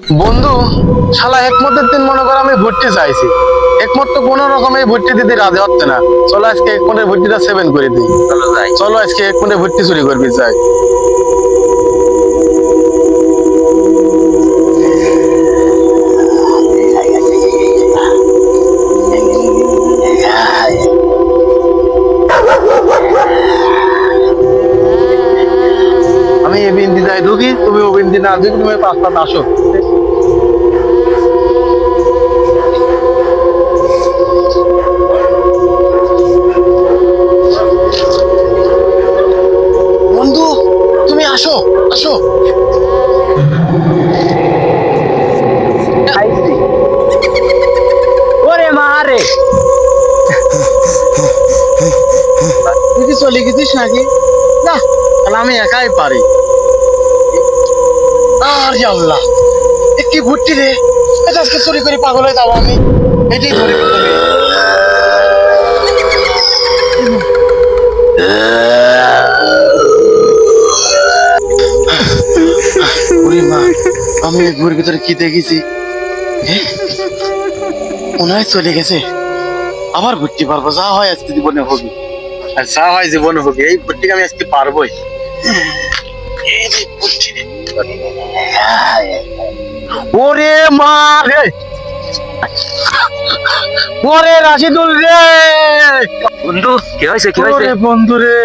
বন্ধু, শালা একমতের দিন মনে করো আমি ভর্তি চাইছি। একমত তো কোনো রকমে ভর্তি দিতে রাজি হচ্ছে না। চলো আজকে একমতের ভর্তিটা 7 করে দিই। চলো যাই। চলো আজকে একমতের ভর্তি চুরি করবি যাই। আমি এ বিন্দি যাই ঢুকি, তুমি ও বিন্দি না ঢুকি, তুমি 5 আসো। বন্ধু, তুমি আসো আসো। ওরে মারে, তুই কি চলে গেছিস নাকি? না, তাহলে আমি একাই পারি। আর আল্লাহ, এ কি ঘুরতি রে? এটা আজকে চুরি করে পাগল হয়ে যাবো আমি। এটাই ধরে তুমি। ওরে মা, আমি এই ঘুরের ভিতরে কি দেখেছি? মনে হয় চলে গেছে। আবার ঘুরতে পারবো, যা হয় আজকে জীবনে হবে। আর যা হয় জীবনে হবে, এই ঘুরতে আমি আজকে পারবোই। এই যে ঘুরছি রে। ওরে মা রে, ওরে রাশিদুল রে, বন্ধু কি হয়েছে কি হয়েছে? ওরে বন্ধু রে।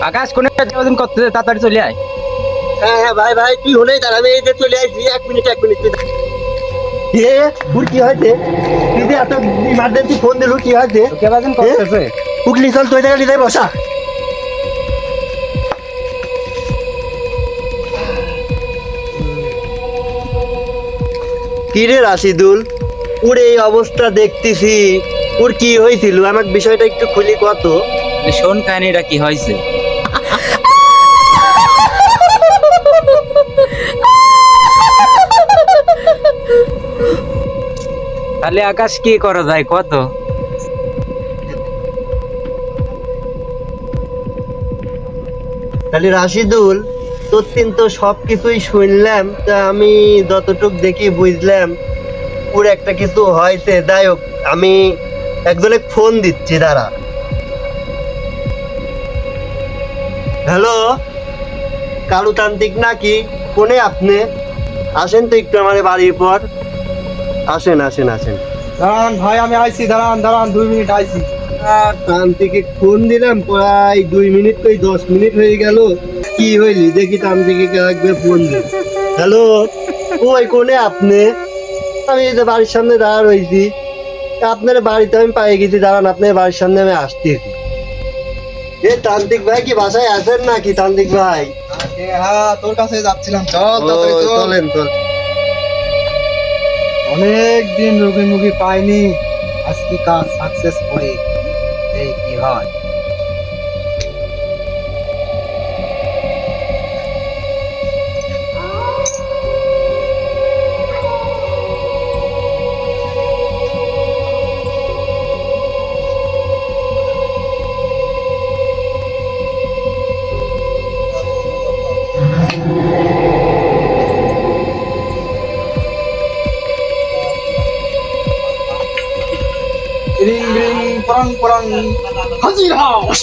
আকাশ কোনে যাওয়াদিন করতে তাড়াতাড়ি চলে আয়। হ্যাঁ হ্যাঁ ভাই ভাই, তুই হলেই দাঁড়া, আমি এই যে চলে আসছি। 1 মিনিট তোর কি হয়েছে? তুই যে এত ইমার্জেন্সি ফোন দিলু, কি হয়েছে? কেবাদিন করতেছে? উঠলি, চল তুই জায়গা নিতে বসা। কি রে রাশিদুল, ওর এই অবস্থা দেখতেছি, ওর কি হয়েছিল? আমাকে বিষয়টা একটু খুলি কত। শোন কাহিনীটা কি হয়েছে। তাহলে আকাশ কি করা যায় কত? তাহলে রাশিদুল, তোর তো সবকিছুই শুনলাম, তা আমি যতটুক দেখি বুঝলাম ওর একটা কিছু হয়েছে। যাই হোক, আমি একজনে ফোন দিচ্ছি, দাঁড়া। হ্যালো, কালু তান্ত্রিক নাকি? ফোনে আপনি আসেন তো একটু আমার বাড়ির পর। আসেন আসেন আসেন। দাঁড়ান ভাই, আমি আইছি, দাঁড়ান দাঁড়ান, 2 মিনিট আইছি। তান্ত্রিকে ফোন দিলাম, প্রায় 2 মিনিট, কই 10 মিনিট হয়ে গেল। কি হইলি দেখি, তান্ত্রিকে একবার ফোন দিই। হ্যালো, ওই কোনে আপনি? আমি এই যে বাড়ির সামনে দাঁড়া রয়েছি। আপনার বাড়িতে আমি পাই গেছি, দাঁড়ান, আপনার বাড়ির সামনে আমি আসতেছি। এ তান্ত্রিক ভাই, কি বাসায় আছেন নাকি তান্ত্রিক ভাই? হ্যাঁ, তোর কাছে যাচ্ছিলাম, চল ও, তাড়াতাড়ি চল। চলেন চল। অনেক দিন রোগী মুগী পাইনি, আজকে কাজ সাকসেস করে এই কি হয়। রিং রিং পরং পরং, হাজির হাউস।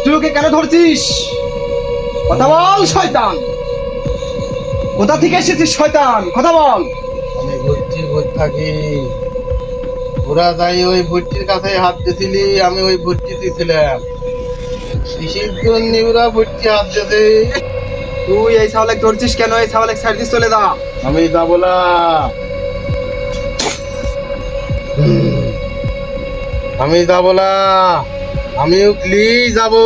তুই ওকে কেন ধরছিস? কথা বল শয়তান, কোথা থেকে এসেছিস শয়তান? কথা বল। আমি ভর্তি থাকি, ওরা যাই ওই ভর্তির কাছে হাত দিছিলি, আমি ওই ভর্তিতে ছিলাম। কিসের জন্য ওরা ভর্তি হাত দিতে? তুই এই ছাওয়ালেক ধরছিস কেন? এই ছাওয়ালেক সাইড দিয়ে চলে যা। আমি যাবো না, আমি যাবো না, আমি উঠলি যাবো।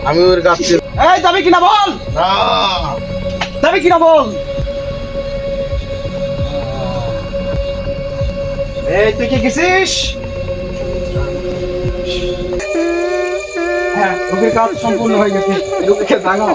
আমি ওর কাছে এই যাবি কিনা বল, না। যাবি কিনা বল। এই তুই কি গেছিস? হ্যাঁ, রোগীর কাজ সম্পূর্ণ হয়ে গেছে, রোগীকে জানাও।